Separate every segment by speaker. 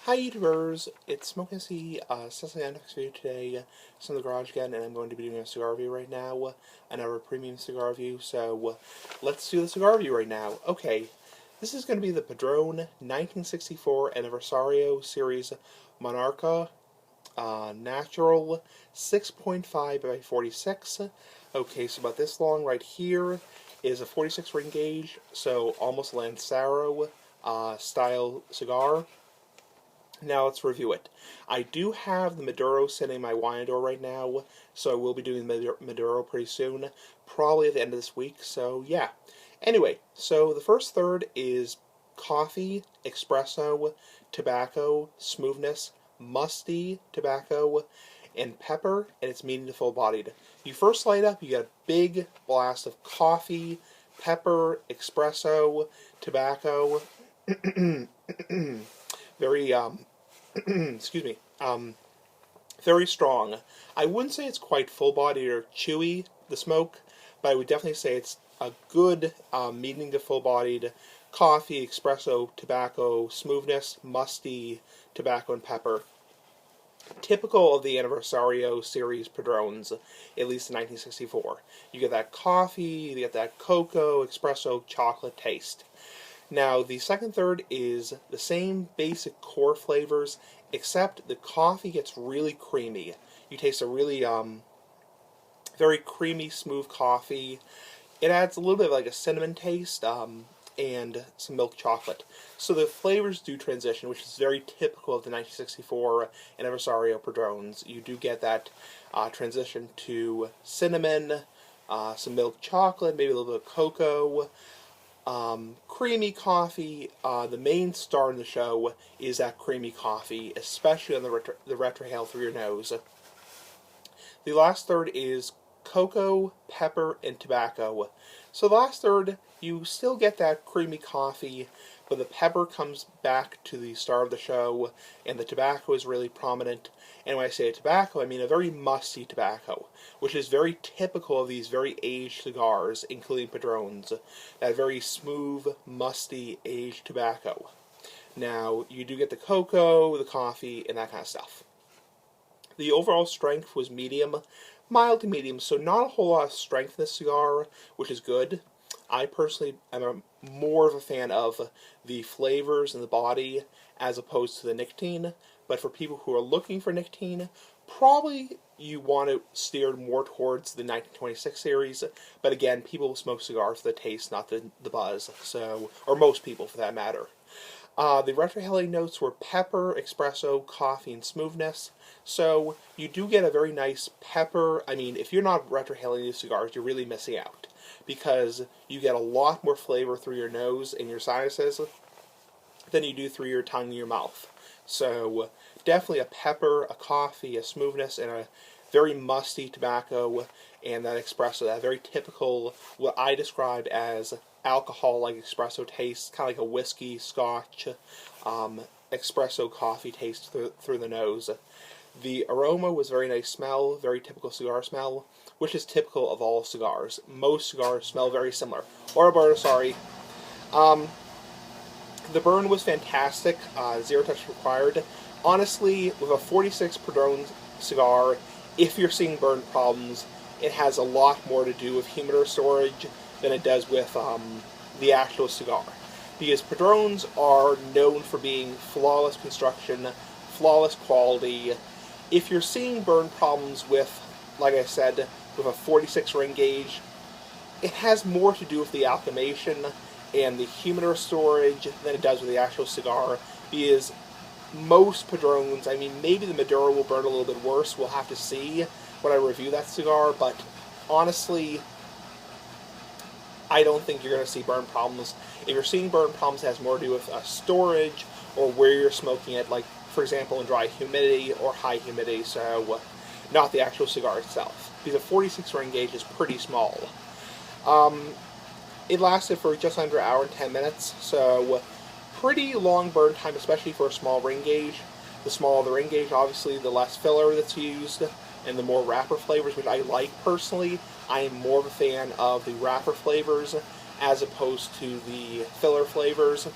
Speaker 1: Hi YouTubers, it's Smokey, Cecily on next video today. It's in the garage again, and I'm going to be doing a cigar review right now, another premium cigar review, so let's do the cigar review right now. Okay, this is going to be the Padron 1964 Aniversario Series Monarca, Natural 6.5 by 46. Okay, so about this long right here is a 46 ring gauge, so almost Lancero style cigar. Now let's review it. I do have the Maduro sitting in my wine door right now, so I will be doing Maduro pretty soon, probably at the end of this week, so yeah. Anyway, so the first third is coffee, espresso, tobacco, smoothness, musty tobacco, and pepper, and it's medium to full-bodied. You first light up, you get a big blast of coffee, pepper, espresso, tobacco, very, excuse me, very strong. I wouldn't say it's quite full-bodied or chewy, the smoke, but I would definitely say it's a good medium to full-bodied coffee, espresso, tobacco, smoothness, musty tobacco, and pepper. Typical of the Aniversario series Padrones, at least in 1964. You get that coffee, you get that cocoa, espresso, chocolate taste. Now, the second third is the same basic core flavors, except the coffee gets really creamy. You taste a really, very creamy, smooth coffee. It adds a little bit of like a cinnamon taste, and some milk chocolate. So the flavors do transition, which is very typical of the 1964 Aniversario Padrones. You do get that transition to cinnamon, some milk chocolate, maybe a little bit of cocoa, creamy coffee. The main star in the show is that creamy coffee, especially on the retrohale through your nose. The last third is cocoa, pepper, and tobacco. So the last third, you still get that creamy coffee, but the pepper comes back to the star of the show, and the tobacco is really prominent. And when I say tobacco, I mean a very musty tobacco, which is very typical of these very aged cigars, including Padrones. That very smooth, musty, aged tobacco. Now, you do get the cocoa, the coffee, and that kind of stuff. The overall strength was medium, mild to medium, so not a whole lot of strength in this cigar, which is good. I personally am more of a fan of the flavors in the body as opposed to the nicotine, but for people who are looking for nicotine, probably you want to steer more towards the 1926 series, but again, people smoke cigars for the taste, not the buzz, so, or most people for that matter. The retrohale notes were pepper, espresso, coffee, and smoothness. So you do get a very nice pepper. I mean, if you're not retrohaling these cigars, you're really missing out, because you get a lot more flavor through your nose and your sinuses than you do through your tongue and your mouth. So definitely a pepper, a coffee, a smoothness, and a very musty tobacco, and that espresso, that very typical, what I described as alcohol-like espresso taste, kind of like a whiskey, scotch, espresso coffee taste through the nose. The aroma was very nice smell, very typical cigar smell, which is typical of all cigars. Most cigars smell very similar. Or burn, sorry. The burn was fantastic, zero touch required. Honestly, with a 46 Padron cigar, if you're seeing burn problems, it has a lot more to do with humidor storage than it does with the actual cigar. Because Padrones are known for being flawless construction, flawless quality. If you're seeing burn problems with, like I said, with a 46 ring gauge, it has more to do with the alchemation and the humidor storage than it does with the actual cigar, because most Padrones, I mean, maybe the Maduro will burn a little bit worse, we'll have to see when I review that cigar, but honestly, I don't think you're going to see burn problems. If you're seeing burn problems, it has more to do with storage or where you're smoking it, like, for example, in dry humidity or high humidity, so not the actual cigar itself, because a 46 ring gauge is pretty small. It lasted for just under an hour and 10 minutes, so pretty long burn time, especially for a small ring gauge. The smaller the ring gauge, obviously, the less filler that's used, and the more wrapper flavors, which I like personally. I am more of a fan of the wrapper flavors as opposed to the filler flavors.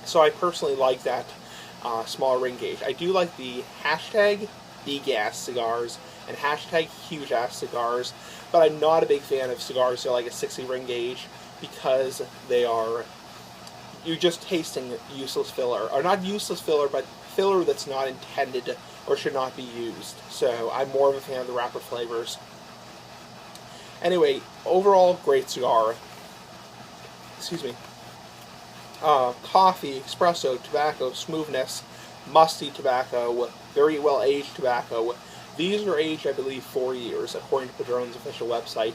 Speaker 1: So I personally like that smaller ring gauge. I do like the hashtag big ass cigars and hashtag huge ass cigars, but I'm not a big fan of cigars that are like a 60 ring gauge because you're just tasting useless filler, or not useless filler, but filler that's not intended or should not be used. So I'm more of a fan of the wrapper flavors. Anyway, overall great cigar. Excuse me. Coffee, espresso, tobacco, smoothness, musty tobacco, very well aged tobacco. These are aged, I believe, 4 years, according to Padron's official website.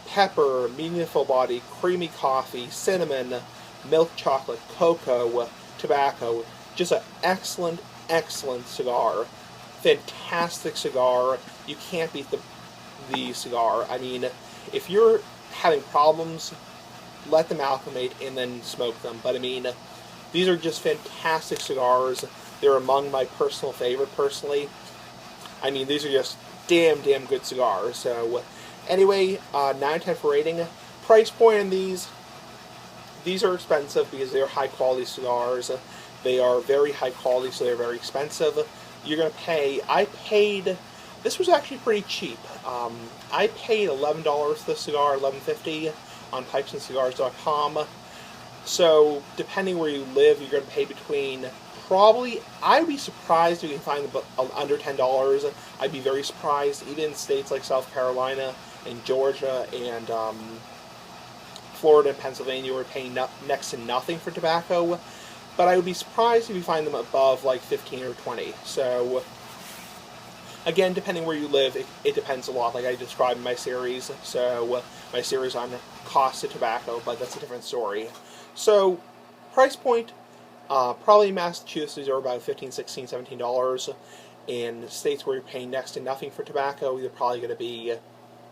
Speaker 1: Pepper, meaningful body, creamy coffee, cinnamon, milk chocolate, cocoa, tobacco. Just an excellent, excellent cigar. Fantastic cigar. You can't beat the cigar. I mean, if you're having problems, let them acclimate and then smoke them. But I mean, these are just fantastic cigars. They're among my personal favorite, personally. I mean, these are just damn good cigars. So, anyway, 9/10 for rating. Price point on these are expensive because they're high quality cigars. They are very high quality, so they're very expensive. You're going to pay, this was actually pretty cheap. I paid $11 for the cigar, $11.50 on pipesandcigars.com. So, depending where you live, you're going to pay between, probably, I'd be surprised if you can find them under $10. I'd be very surprised, even in states like South Carolina and Georgia and Florida and Pennsylvania, we're paying next to nothing for tobacco. But I would be surprised if you find them above like 15 or 20. So, again, depending where you live, it depends a lot, like I described in my series. So, my series on cost of tobacco, but that's a different story. So, price point, probably in Massachusetts are about $15, $16, $17. In states where you're paying next to nothing for tobacco, you're probably going to be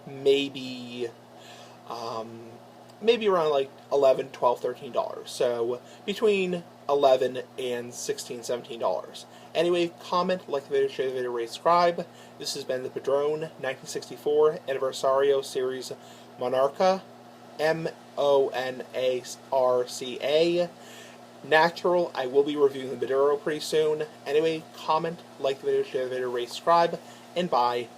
Speaker 1: maybe around like $11, $12, $13. So, between $11 and $16, $17. Anyway, comment, like the video, share the video, rate, subscribe. This has been the Padron 1964 Aniversario Series Monarca, Monarca. Natural. I will be reviewing the Maduro pretty soon. Anyway, comment, like the video, share the video, rate, subscribe, and bye.